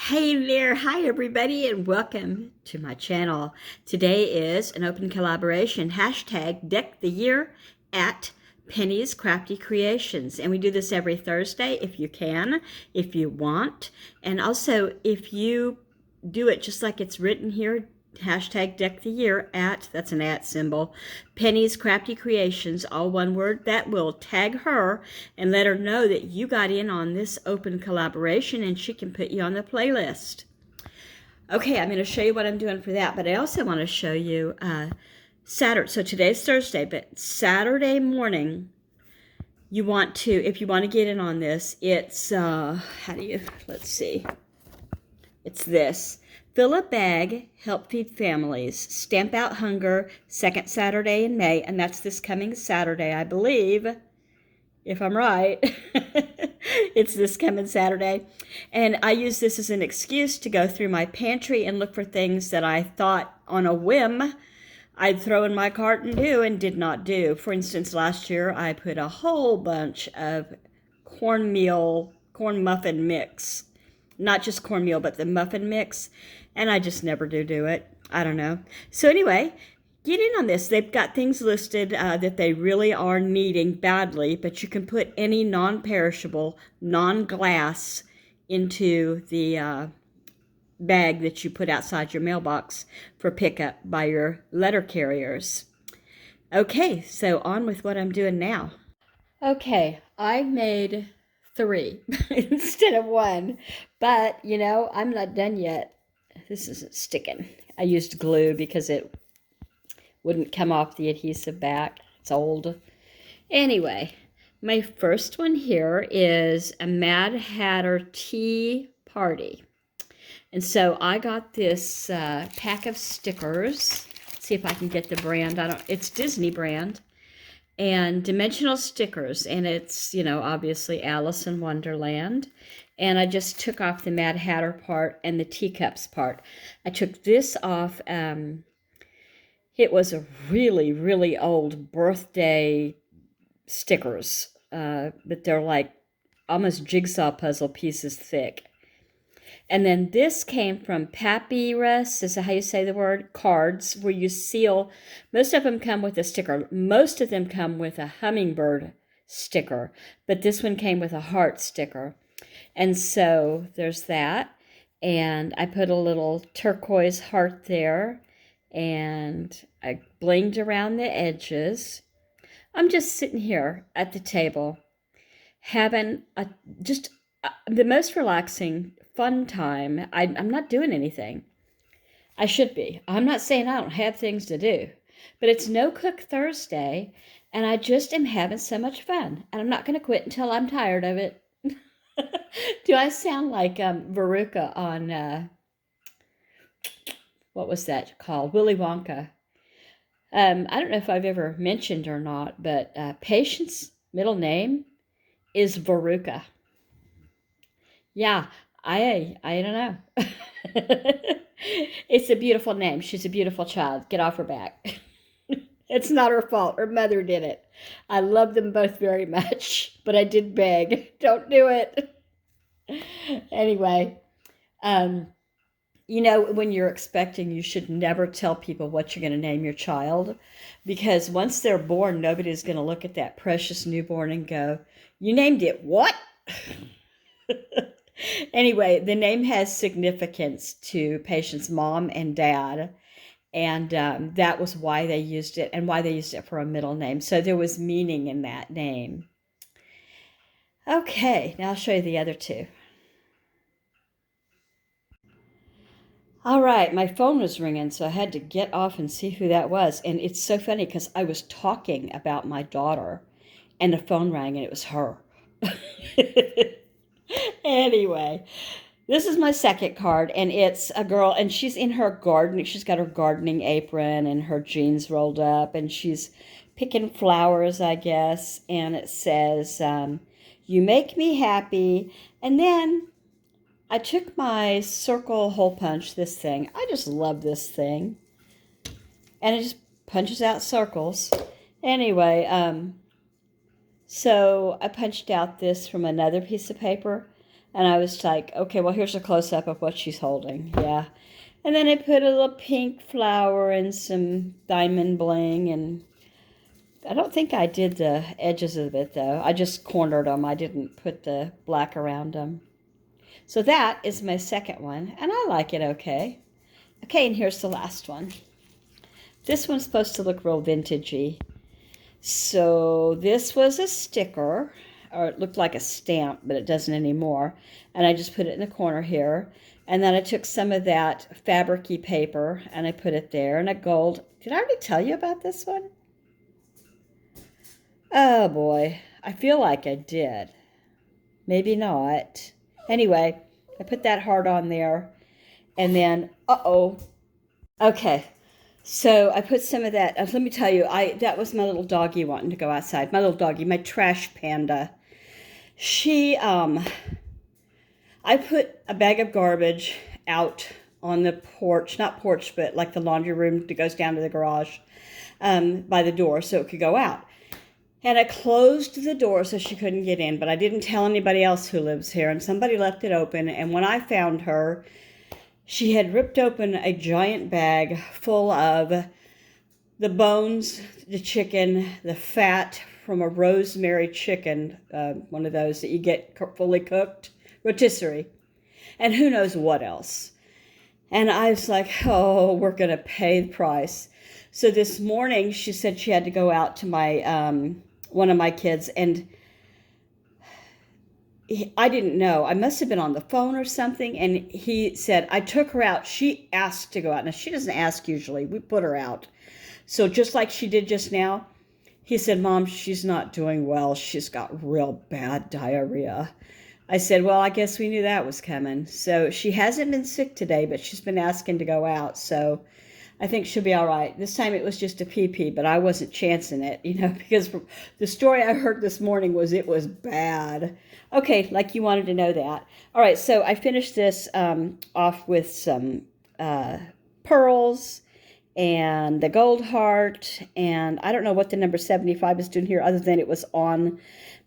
Hey there, hi everybody, and welcome to my channel. Today is an open collaboration, hashtag Deck the Year at Penny's Crafty Creations. And we do this every Thursday if you can, if you want. And also, if you do it just like it's written here, hashtag Deck the Year at, that's an at symbol, Penny's Crafty Creations, all one word, that will tag her and let her know that you got in on this open collaboration and she can put you on the playlist. Okay, I'm going to show you what I'm doing for that, but I also want to show you Saturday. So today's Thursday, but Saturday morning, you want to, if you want to get in on this, it's, let's see, it's this. Fill a bag, help feed families, stamp out hunger, second Saturday in May, and that's this coming Saturday, I believe, if I'm right. It's this coming Saturday. And I use this as an excuse to go through my pantry and look for things that I thought on a whim I'd throw in my cart and do and did not do. For instance, last year I put a whole bunch of corn muffin mix. Not just cornmeal, but the muffin mix. And I just never do it. I don't know. So anyway, get in on this. They've got things listed that they really are needing badly, but you can put any non-perishable, non-glass into the bag that you put outside your mailbox for pickup by your letter carriers. Okay, so on with what I'm doing now. Okay, I made 3 instead of 1, but you know, I'm not done yet. This isn't sticking. I used glue because it wouldn't come off the adhesive back. It's old. Anyway, my first one here is a Mad Hatter Tea Party. And so I got this pack of stickers. Let's see if I can get the brand. It's Disney brand. And dimensional stickers, and it's, you know, obviously Alice in Wonderland. And I just took off the Mad Hatter part and the teacups part. I took this off. It was a really, really old birthday stickers, but they're like almost jigsaw puzzle pieces thick. And then this came from papyrus, is that how you say the word? Cards, where you seal. Most of them come with a sticker. Most of them come with a hummingbird sticker, but this one came with a heart sticker. And so there's that. And I put a little turquoise heart there, and I blinged around the edges. I'm just sitting here at the table having the most relaxing, fun time. I'm not doing anything. I should be. I'm not saying I don't have things to do, but it's No Cook Thursday, and I just am having so much fun, and I'm not going to quit until I'm tired of it. Do I sound like Veruca on, what was that called? Willy Wonka. I don't know if I've ever mentioned or not, but Patient's middle name is Veruca. Yeah, I don't know. It's a beautiful name. She's a beautiful child. Get off her back. It's not her fault. Her mother did it. I love them both very much, but I did beg. Don't do it. Anyway, you know, when you're expecting, you should never tell people what you're going to name your child, because once they're born, nobody's going to look at that precious newborn and go, "You named it what?" Anyway, the name has significance to Patient's mom and dad, and that was why they used it, and why they used it for a middle name. So there was meaning in that name. Okay, now I'll show you the other 2. All right, my phone was ringing, so I had to get off and see who that was. And it's so funny because I was talking about my daughter, and the phone rang, and it was her. Anyway, this is my second card, and it's a girl, and she's in her garden. She's got her gardening apron and her jeans rolled up, and she's picking flowers, I guess. And it says, "You make me happy." And then I took my circle hole punch, this thing. I just love this thing. And it just punches out circles. Anyway, so I punched out this from another piece of paper. And I was like, okay, well, here's a close-up of what she's holding. Yeah. And then I put a little pink flower and some diamond bling. And I don't think I did the edges of it, though. I just cornered them. I didn't put the black around them. So that is my second one. And I like it okay. Okay, and here's the last one. This one's supposed to look real vintagey. So this was a sticker. Or it looked like a stamp, but it doesn't anymore. And I just put it in the corner here. And then I took some of that fabric-y paper and I put it there. And a gold. Did I already tell you about this one? Oh boy, I feel like I did. Maybe not. Anyway, I put that heart on there. And then, okay. So I put some of that. Let me tell you, that was my little doggy wanting to go outside. My little doggy, my trash panda. I put a bag of garbage out on the porch, not porch, but like the laundry room that goes down to the garage by the door so it could go out. And I closed the door so she couldn't get in, but I didn't tell anybody else who lives here, and somebody left it open. And when I found her, she had ripped open a giant bag full of the bones, the chicken, the fat from a rosemary chicken, one of those that you get fully cooked, rotisserie, and who knows what else. And I was like, oh, we're going to pay the price. So this morning she said she had to go out to my one of my kids, and I didn't know. I must have been on the phone or something, and he said, I took her out. She asked to go out. Now, she doesn't ask usually. We put her out. So just like she did just now, he said, Mom, she's not doing well. She's got real bad diarrhea. I said, well, I guess we knew that was coming. So she hasn't been sick today, but she's been asking to go out. So I think she'll be all right. This time it was just a pee-pee, but I wasn't chancing it, because the story I heard this morning was it was bad. Okay, like you wanted to know that. All right, so I finished this off with some pearls and the gold heart, and I don't know what the number 75 is doing here other than it was on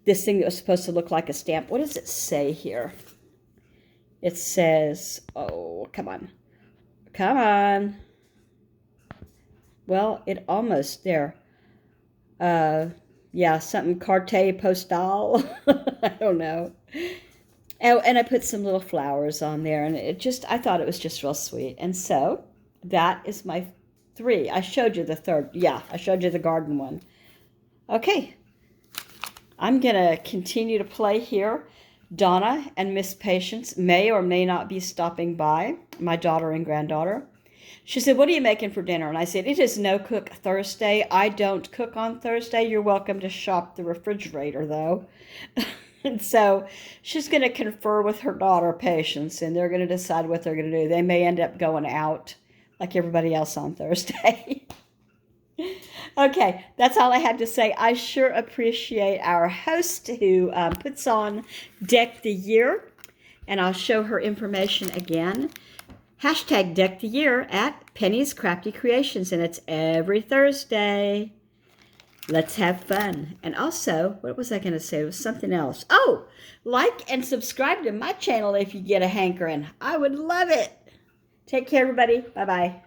this thing that was supposed to look like a stamp. What does it say here? It says, oh, come on. Come on. Well, it almost there. Yeah, something carte postal. I don't know. Oh, and I put some little flowers on there, and I thought it was just real sweet. And so that is my 3. I showed you the third. Yeah, I showed you the garden one. Okay. I'm going to continue to play here. Donna and Miss Patience may or may not be stopping by, my daughter and granddaughter. She said, what are you making for dinner? And I said, it is No Cook Thursday. I don't cook on Thursday. You're welcome to shop the refrigerator, though. And so she's going to confer with her daughter, Patience, and they're going to decide what they're going to do. They may end up going out like everybody else on Thursday. Okay, that's all I had to say. I sure appreciate our host who puts on Deck the Year, and I'll show her information again. Hashtag Deck the Year at Penny's Crafty Creations, and it's every Thursday. Let's have fun. And also, what was I going to say? It was something else. Oh, like and subscribe to my channel if you get a hankering. I would love it. Take care, everybody. Bye-bye.